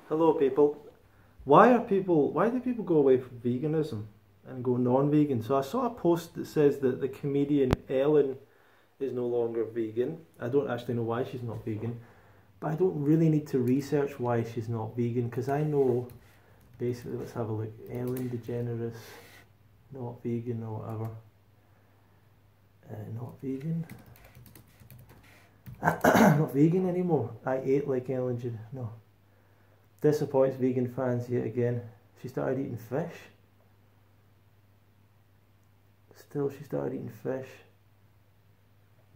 Hello people. Why do people go away from veganism and go non-vegan? So I saw a post that says that the comedian Ellen is no longer vegan. I don't actually know why she's not vegan, but I don't really need to research why she's not vegan because I know basically, let's have a look. Ellen DeGeneres, not vegan or whatever. Not vegan. Not vegan anymore. I ate like Ellen DeGeneres. No. Disappoints vegan fans yet again. She started eating fish. Still, she started eating fish.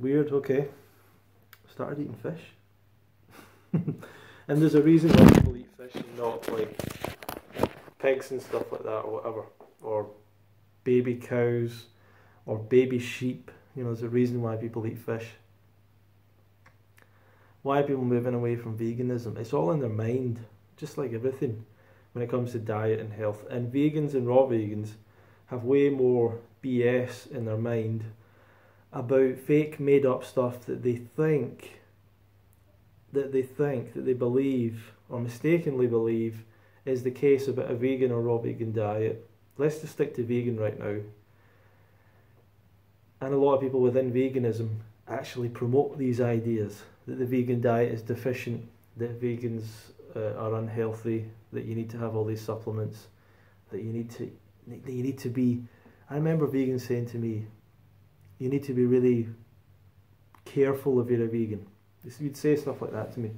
Weird, okay. Started eating fish. And there's a reason why people eat fish and not like pigs and stuff like that or whatever. Or baby cows or baby sheep. You know, there's a reason why people eat fish. Why are people moving away from veganism? It's all in their mind. Just like everything when it comes to diet and health. And vegans and raw vegans have way more BS in their mind about fake made up stuff that they believe or mistakenly believe is the case about a vegan or raw vegan diet. Let's just stick to vegan right now. And a lot of people within veganism actually promote these ideas that the vegan diet is deficient, that vegans are unhealthy, that you need to have all these supplements, that you need to be. I remember vegans saying to me, you need to be really careful if you're a vegan. You'd say stuff like that to me.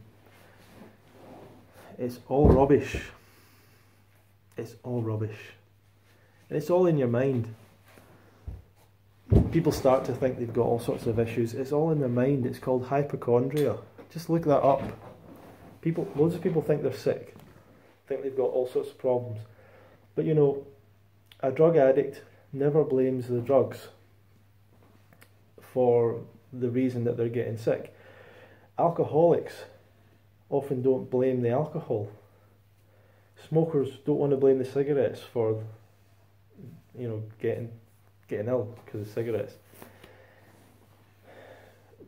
It's all rubbish. It's all rubbish. And it's all in your mind. People start to think they've got all sorts of issues. It's all in their mind. It's called hypochondria. Just look that up. Loads of people think they're sick, think they've got all sorts of problems. But you know, a drug addict never blames the drugs for the reason that they're getting sick. Alcoholics often don't blame the alcohol. Smokers don't want to blame the cigarettes for, you know, getting ill because of cigarettes.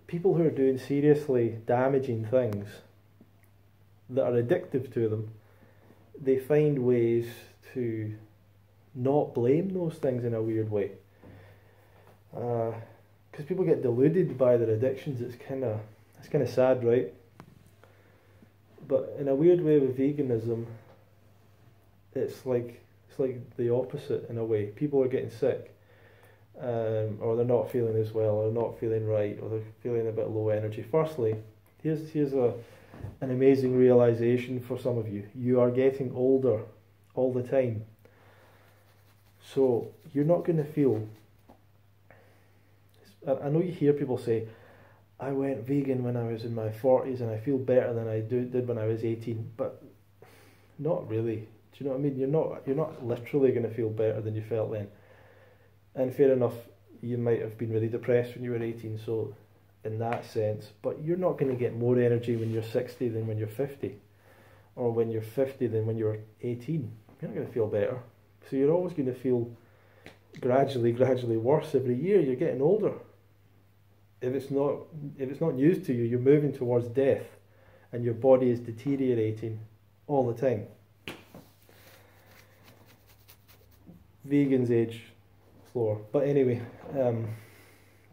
People who are doing seriously damaging things that are addictive to them, they find ways to not blame those things in a weird way. Because people get deluded by their addictions. It's kind of sad, right? But in a weird way with veganism, it's like the opposite in a way. People are getting sick, or they're not feeling as well, or not feeling right, or they're feeling a bit low energy. Firstly, here's an amazing realization for some of you. You are getting older all the time. So you're not going to feel... I know you hear people say, I went vegan when I was in my 40s and I feel better than I did when I was 18. But not really. Do you know what I mean? You're not literally going to feel better than you felt then. And fair enough, you might have been really depressed when you were 18, so in that sense, but you're not going to get more energy when you're 60 than when you're 50, or when you're 50 than when you're 18. You're not going to feel better. So you're always going to feel gradually worse every year. You're getting older. If it's not news to you, you're moving towards death, and your body is deteriorating all the time. Vegans age slower, but anyway,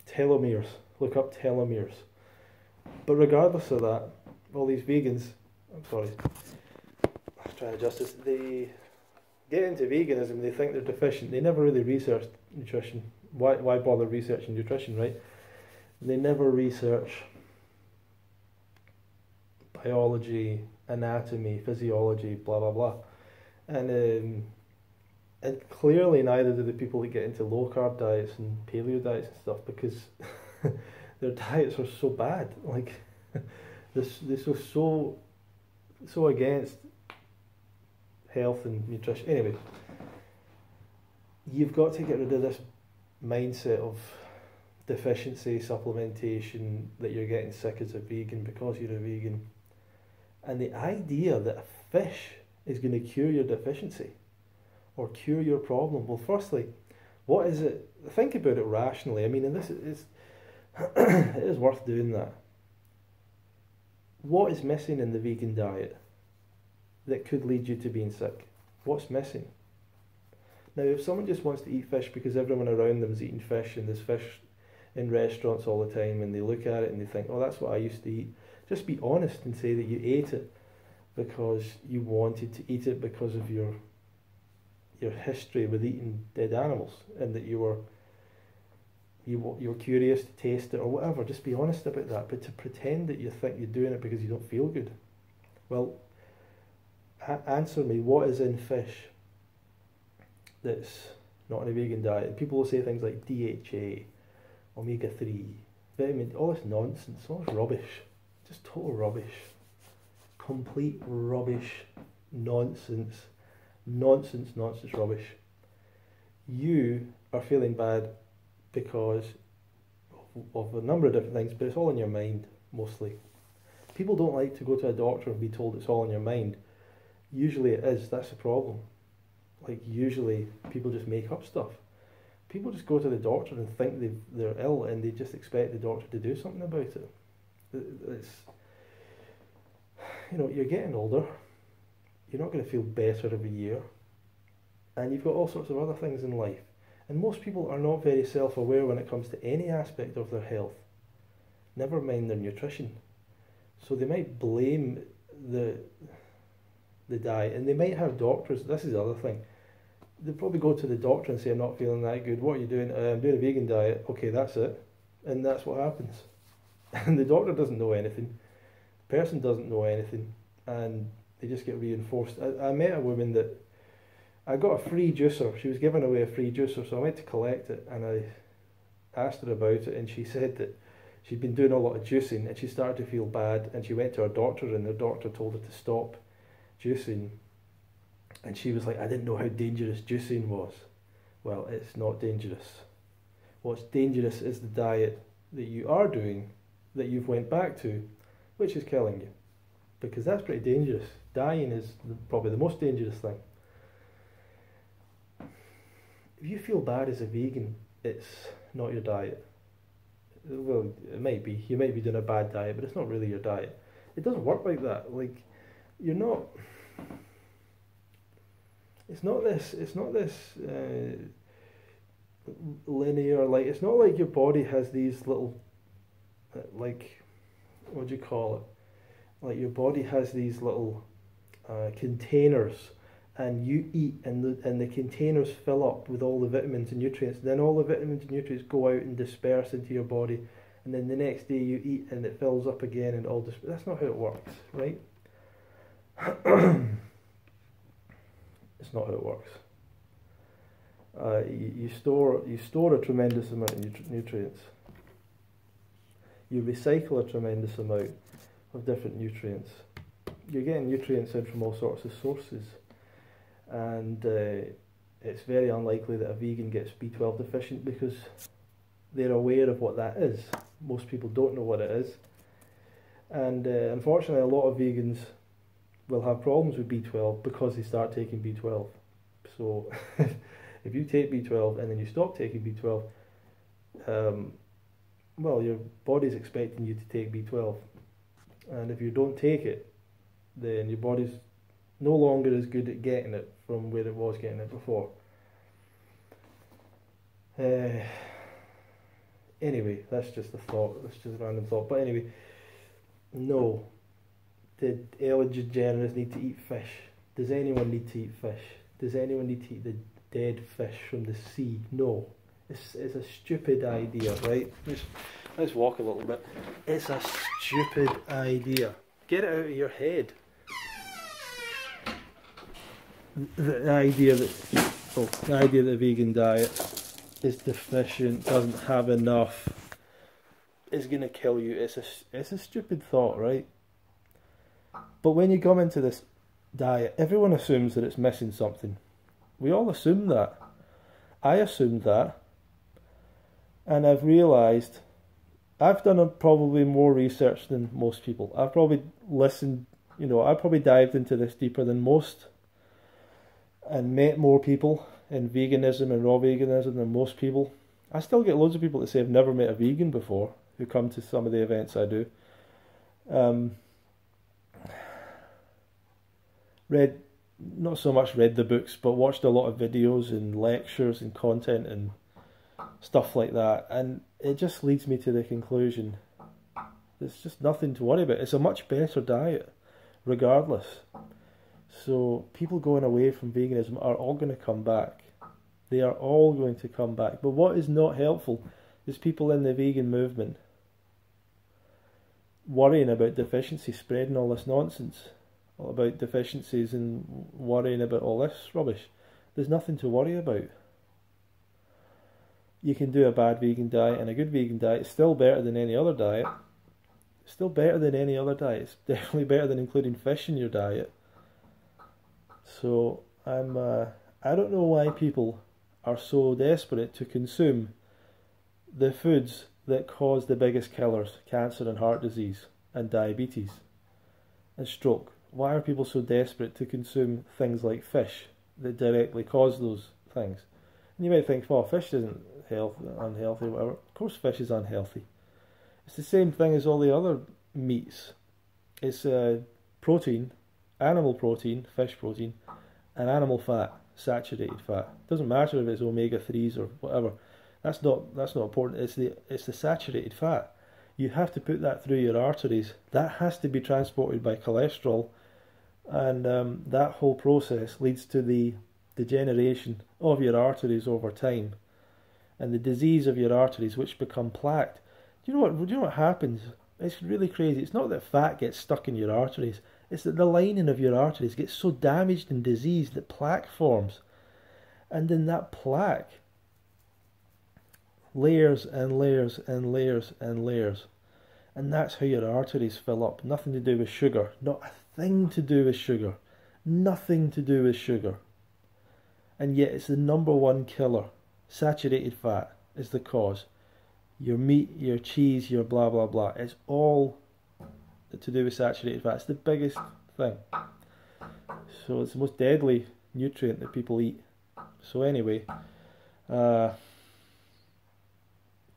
telomeres. Look up telomeres. But regardless of that, all these vegans, I'm sorry, I was trying to adjust this, they get into veganism, they think they're deficient. They never really researched nutrition. Why bother researching nutrition, right? They never research biology, anatomy, physiology, blah blah blah. And clearly neither do the people that get into low carb diets and paleo diets and stuff, because their diets are so bad. Like they're so against health and nutrition. Anyway, you've got to get rid of this mindset of deficiency, supplementation, that you're getting sick as a vegan because you're a vegan. And the idea that a fish is going to cure your deficiency or cure your problem. Well, firstly, what is it? Think about it rationally. I mean, and this is it is worth doing that. What is missing in the vegan diet? that could lead you to being sick? What's missing? Now, if someone just wants to eat fish because everyone around them is eating fish and there's fish in restaurants all the time and they look at it and they think, oh, that's what I used to eat, just be honest and say that you ate it because you wanted to eat it because of your history with eating dead animals, and that you were curious to taste it or whatever. Just be honest about that. But to pretend that you think you're doing it because you don't feel good, well, answer me, what is in fish that's not in a vegan diet? And people will say things like DHA, omega-3, vitamin, all this nonsense, all this rubbish, just total rubbish, complete rubbish, nonsense rubbish. You are feeling bad because of a number of different things, but it's all in your mind, mostly. People don't like to go to a doctor and be told it's all in your mind. Usually it is, that's the problem. Like, usually people just make up stuff. People just go to the doctor and think they're ill, and they just expect the doctor to do something about it. It's, you're getting older. You're not going to feel better every year. And you've got all sorts of other things in life. And most people are not very self-aware when it comes to any aspect of their health, never mind their nutrition. So they might blame the diet, and they might have doctors. This is the other thing. They'll probably go to the doctor and say, I'm not feeling that good. What are you doing? I'm doing a vegan diet. Okay, that's it. And that's what happens. And the doctor doesn't know anything. The person doesn't know anything. And they just get reinforced. I met a woman that I got a free juicer. She was giving away a free juicer, so I went to collect it, and I asked her about it, and she said that she'd been doing a lot of juicing and she started to feel bad, and she went to her doctor, and the doctor told her to stop juicing. And she was like, I didn't know how dangerous juicing was. Well, it's not dangerous. What's dangerous is the diet that you are doing, that you've went back to, which is killing you. Because that's pretty dangerous. Dying is probably the most dangerous thing. If you feel bad as a vegan, it's not your diet. Well, it might be. You might be doing a bad diet, but it's not really your diet. It doesn't work like that. Like, you're not... It's not this linear, like, it's not like your body has these little, like, what do you call it? Like, your body has these little containers, and you eat, and the containers fill up with all the vitamins and nutrients. Then all the vitamins and nutrients go out and disperse into your body, and then the next day you eat and it fills up again, and all that's not how it works, right? It's not how it works. You store a tremendous amount of nutrients. You recycle a tremendous amount of different nutrients. You're getting nutrients in from all sorts of sources, and it's very unlikely that a vegan gets B12 deficient because they're aware of what that is. Most people don't know what it is, and unfortunately a lot of vegans will have problems with B12 because they start taking B12. So if you take B12 and then you stop taking B12, well, your body's expecting you to take B12, and if you don't take it, then your body's no longer as good at getting it from where it was getting it before. Anyway, that's just a thought, that's just a random thought, but anyway, no. Did Ellen DeGeneres need to eat fish? Does anyone need to eat fish? Does anyone need to eat the dead fish from the sea? No. It's a stupid idea, right? Let's walk a little bit. It's a stupid idea. Get it out of your head. The idea that the vegan diet is deficient, doesn't have enough, is going to kill you. It's a stupid thought, right? But when you come into this diet, everyone assumes that it's missing something. We all assume that. I assumed that. And I've realised, I've done probably more research than most people. I've probably listened, I probably dived into this deeper than most, and met more people in veganism and raw veganism than most people. I still get loads of people that say I've never met a vegan before, who come to some of the events I do. not so much read the books, but watched a lot of videos and lectures and content and stuff like that, and it just leads me to the conclusion there's just nothing to worry about. It's a much better diet regardless. So people going away from veganism are all going to come back. They are all going to come back. But what is not helpful is people in the vegan movement worrying about deficiencies, spreading all this nonsense all about deficiencies and worrying about all this rubbish. There's nothing to worry about. You can do a bad vegan diet and a good vegan diet. It's still better than any other diet. It's still better than any other diet. It's definitely better than including fish in your diet. So I don't know why people are so desperate to consume the foods that cause the biggest killers, cancer and heart disease and diabetes and stroke. Why are people so desperate to consume things like fish that directly cause those things? And you might think, well, fish isn't unhealthy, whatever. Of course fish is unhealthy. It's the same thing as all the other meats. It's protein, animal protein, fish protein, and animal fat, saturated fat. It doesn't matter if it's omega-3s or whatever. That's not important. It's the saturated fat. You have to put that through your arteries. That has to be transported by cholesterol, and that whole process leads to the degeneration of your arteries over time, and the disease of your arteries, which become plaqued. Do you know what happens? It's really crazy. It's not that fat gets stuck in your arteries. It's that the lining of your arteries gets so damaged and diseased that plaque forms, and then that plaque layers and layers and layers and layers, and that's how your arteries fill up. Nothing to do with sugar. Not a thing to do with sugar. Nothing to do with sugar. And yet it's the number one killer. Saturated fat is the cause. Your meat, your cheese, your blah blah blah. It's all to do with saturated fat. It's the biggest thing. So it's the most deadly nutrient that people eat. So anyway, don't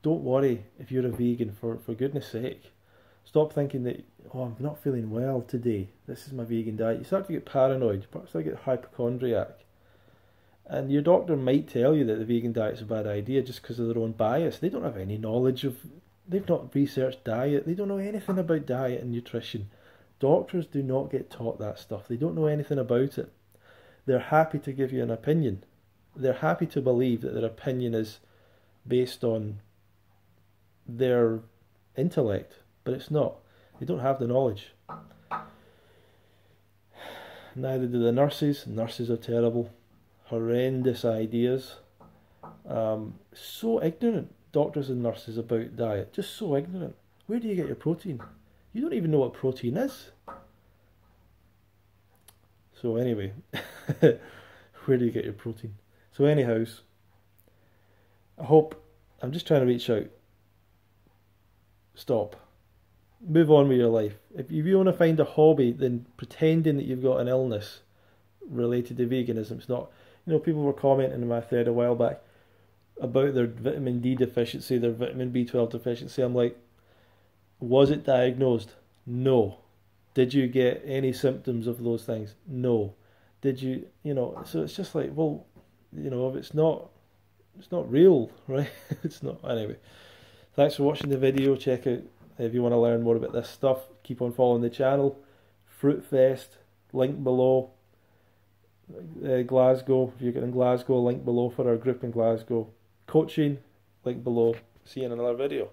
worry if you're a vegan, for goodness sake. Stop thinking that, oh, I'm not feeling well today, this is my vegan diet. You start to get paranoid, you start to get hypochondriac. And your doctor might tell you that the vegan diet's a bad idea just because of their own bias. They don't have any knowledge of, they've not researched diet, they don't know anything about diet and nutrition. Doctors do not get taught that stuff. They don't know anything about it. They're happy to give you an opinion. They're happy to believe that their opinion is based on their intellect, but it's not. They don't have the knowledge. Neither do the nurses. Nurses are terrible. Horrendous ideas. So ignorant, doctors and nurses, about diet. Just so ignorant. Where do you get your protein? You don't even know what protein is. So anyway, where do you get your protein? So anyhows, I'm just trying to reach out. Stop. Move on with your life. If you want to find a hobby, then pretending that you've got an illness related to veganism, it's not. You know, people were commenting in my thread a while back about their vitamin D deficiency, their vitamin B12 deficiency. I'm like, was it diagnosed? No. Did you get any symptoms of those things? No. Did you, so it's just like, well, if it's not real, right? It's not. Anyway, thanks for watching the video. Check out, if you want to learn more about this stuff, keep on following the channel. Fruitfest, link below. Glasgow, if you're in Glasgow, link below for our group in Glasgow. Coaching, link below. See you in another video.